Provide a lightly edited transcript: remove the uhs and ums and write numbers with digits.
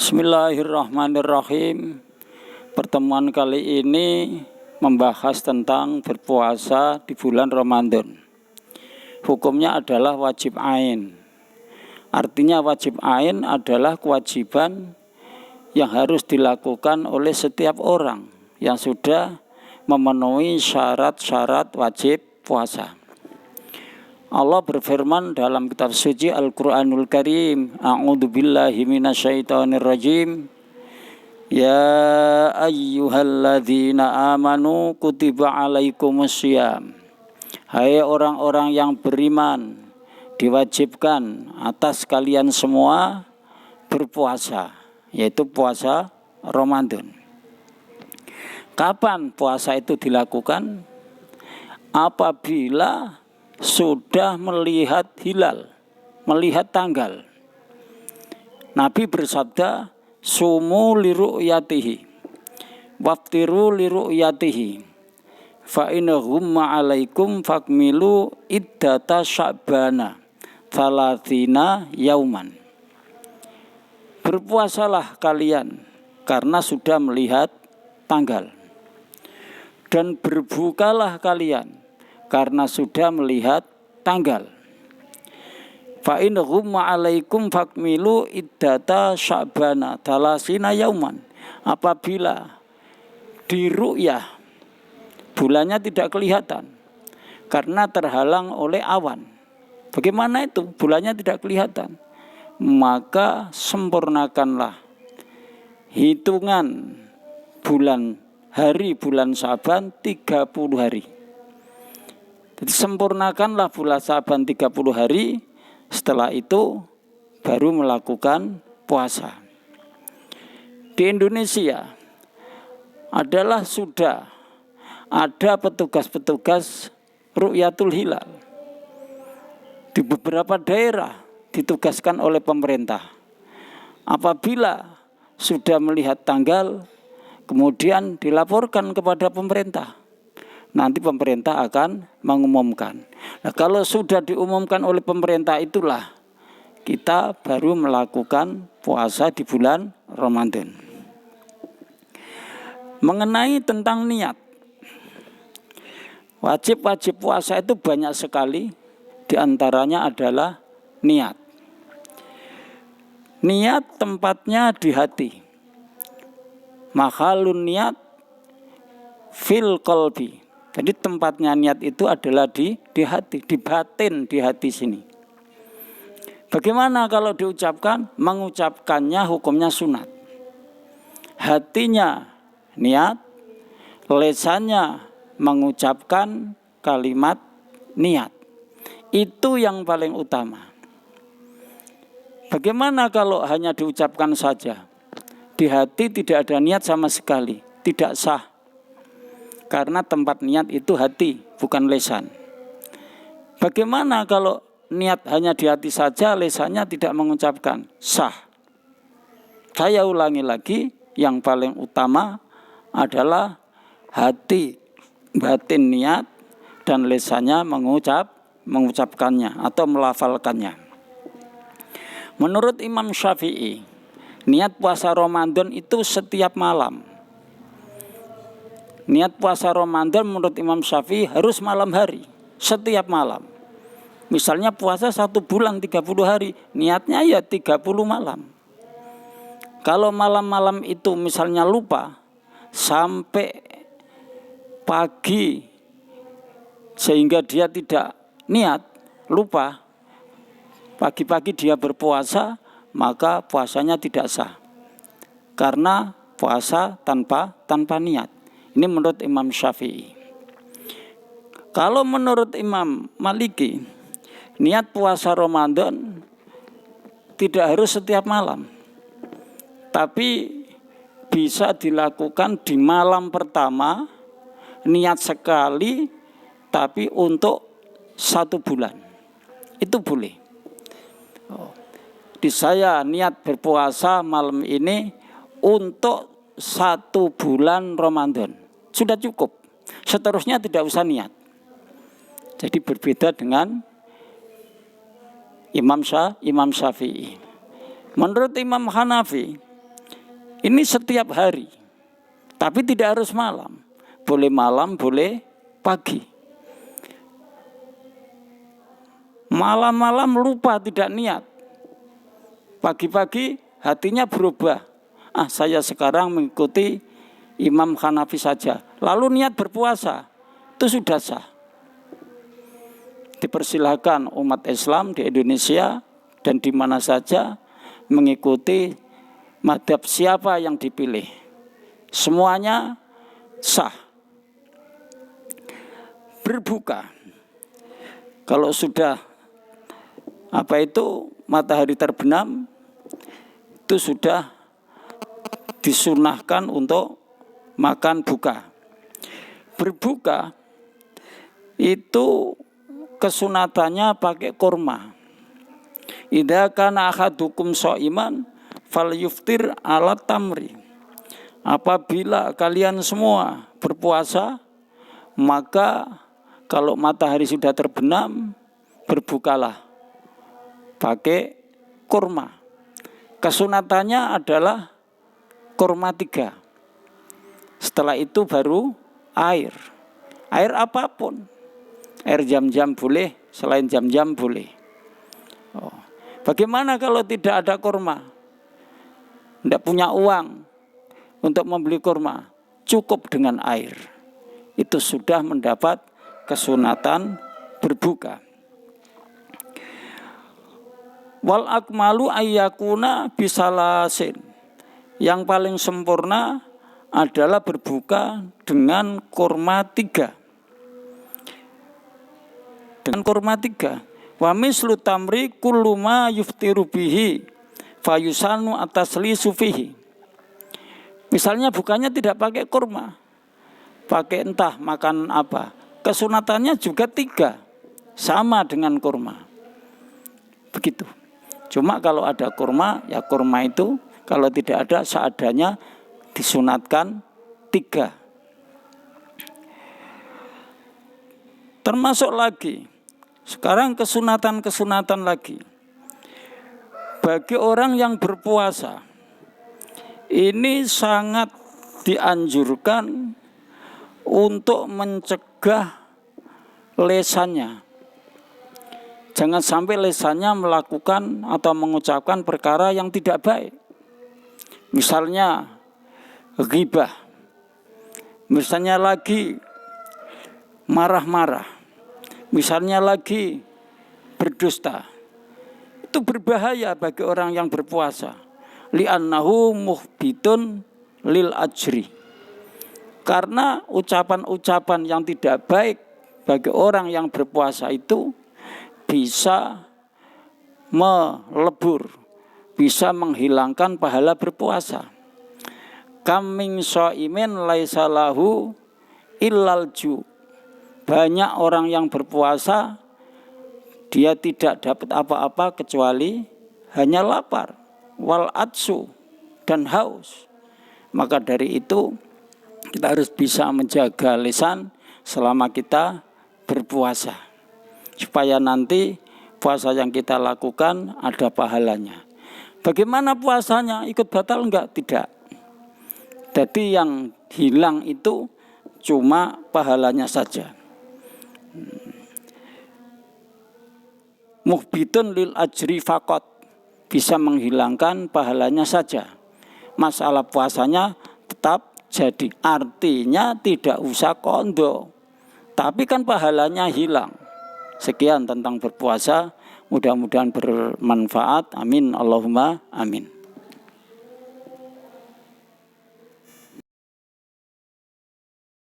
Bismillahirrahmanirrahim. Pertemuan kali ini membahas tentang berpuasa di bulan Ramadan. Hukumnya adalah wajib ain. Artinya wajib ain adalah kewajiban yang harus dilakukan oleh setiap orang yang sudah memenuhi syarat-syarat wajib puasa. Allah berfirman dalam kitab suci Al-Quranul Karim, A'udzubillahi minasyaitonirrajim. Ya ayyuhalladzina amanu kutiba alaikumussyam. Hai orang-orang yang beriman, diwajibkan atas kalian semua berpuasa, yaitu puasa Ramadan. Kapan puasa itu dilakukan? Apabila sudah melihat hilal, melihat tanggal. Nabi bersabda, sumu liru'yatihi waftiru liru'yatihi fa inna humma alaikum fakmilu iddata sya'bana thalathina yauman. Berpuasalah kalian karena sudah melihat tanggal, dan berbukalah kalian karena sudah melihat tanggal. Fa in ghumma alaikum fakmilu iddata sya'bana talasina yauman. Apabila di ru'yah bulannya tidak kelihatan karena terhalang oleh awan. Bagaimana itu? Bulannya tidak kelihatan. Maka sempurnakanlah hitungan bulan Syaban 30 hari. Jadi sempurnakanlah bulan Syaban 30 hari, setelah itu baru melakukan puasa. Di Indonesia adalah sudah ada petugas-petugas Ru'yatul Hilal. Di beberapa daerah ditugaskan oleh pemerintah. Apabila sudah melihat tanggal, kemudian dilaporkan kepada pemerintah. Nanti pemerintah akan mengumumkan. Nah, kalau sudah diumumkan oleh pemerintah, itulah kita baru melakukan puasa di bulan Ramadan. Mengenai tentang niat, wajib puasa itu banyak sekali. Di antaranya adalah niat. Niat tempatnya di hati. Makhalun niat fil qalbi. Jadi tempatnya niat itu adalah di hati, di batin, di hati sini. Bagaimana kalau diucapkan? Mengucapkannya hukumnya sunat. Hatinya niat, lesannya mengucapkan kalimat niat. Itu yang paling utama. Bagaimana kalau hanya diucapkan saja? Di hati tidak ada niat sama sekali, tidak sah. Karena tempat niat itu hati, bukan lesan. Bagaimana kalau niat hanya di hati saja, lesannya tidak mengucapkan? Sah. Saya ulangi lagi, yang paling utama adalah hati, batin niat, dan lesannya mengucapkannya atau melafalkannya. Menurut Imam Syafi'i, niat puasa Ramadan itu setiap malam. Niat puasa Ramadan menurut Imam Syafi'i harus malam hari, setiap malam. Misalnya puasa 1 bulan 30 hari, niatnya ya 30 malam. Kalau malam-malam itu misalnya lupa, sampai pagi sehingga dia tidak niat, lupa, pagi-pagi dia berpuasa, maka puasanya tidak sah. Karena puasa tanpa niat. Ini menurut Imam Syafi'i. Kalau menurut Imam Maliki, niat puasa Ramadan tidak harus setiap malam. Tapi bisa dilakukan di malam pertama, niat sekali, tapi untuk 1 bulan. Itu boleh. Di saya niat berpuasa malam ini untuk 1 bulan Ramadan. Sudah cukup. Seterusnya tidak usah niat. Jadi berbeda dengan Imam Syafi'i. Menurut Imam Hanafi, Ini setiap hari. Tapi tidak harus malam. Boleh malam, boleh pagi. Malam-malam lupa tidak niat. Pagi-pagi hatinya berubah. Saya sekarang mengikuti Imam Hanafi saja. Lalu niat berpuasa. Itu sudah sah. Dipersilahkan umat Islam di Indonesia dan di mana saja mengikuti mazhab siapa yang dipilih. Semuanya sah. Berbuka. Kalau sudah matahari terbenam, itu sudah disunahkan untuk makan buka. Berbuka itu kesunatannya pakai kurma. Idza kana ahadukum shaiman falyuftir ala tamri. Apabila kalian semua berpuasa, maka kalau matahari sudah terbenam, berbukalah pakai kurma. Kesunatannya adalah kurma 3. Setelah itu baru air. Air apapun. Air jam-jam boleh, selain jam-jam boleh. Bagaimana kalau tidak ada kurma? Tidak punya uang untuk membeli kurma, cukup dengan air. Itu sudah mendapat kesunatan berbuka. Wal akmalu ayyakuna bisalasin. Yang paling sempurna adalah berbuka dengan kurma 3. Dengan kurma 3. Wa mislu tamri kullu ma yuftiru bihi fayusanu atasli sufihi. Misalnya bukanya tidak pakai kurma, pakai entah makan apa. Kesunatannya juga 3, sama dengan kurma. Begitu. Cuma kalau ada kurma, ya kurma itu kalau tidak ada seadanya disunatkan 3. Termasuk lagi, sekarang kesunatan lagi. Bagi orang yang berpuasa, ini sangat dianjurkan untuk mencegah lesannya. Jangan sampai lesannya melakukan atau mengucapkan perkara yang tidak baik. Misalnya ghibah. Misalnya lagi marah-marah. Misalnya lagi berdusta. Itu berbahaya bagi orang yang berpuasa. Li'annahu muhbitun lil ajri. Karena ucapan-ucapan yang tidak baik bagi orang yang berpuasa itu bisa melebur, bisa menghilangkan pahala berpuasa. Kaming shaimin laisa lahu illal ju. Banyak orang yang berpuasa, dia tidak dapat apa-apa kecuali hanya lapar, wal atsu, dan haus. Maka dari itu kita harus bisa menjaga lisan selama kita berpuasa, supaya nanti puasa yang kita lakukan ada pahalanya. Bagaimana puasanya? Ikut batal enggak? Tidak. Jadi yang hilang itu cuma pahalanya saja. Muhbitun lil ajri faqat, bisa menghilangkan pahalanya saja. Masalah puasanya tetap jadi, artinya tidak usah kondo, tapi kan pahalanya hilang. Sekian tentang berpuasa, mudah-mudahan bermanfaat. Amin Allahumma amin.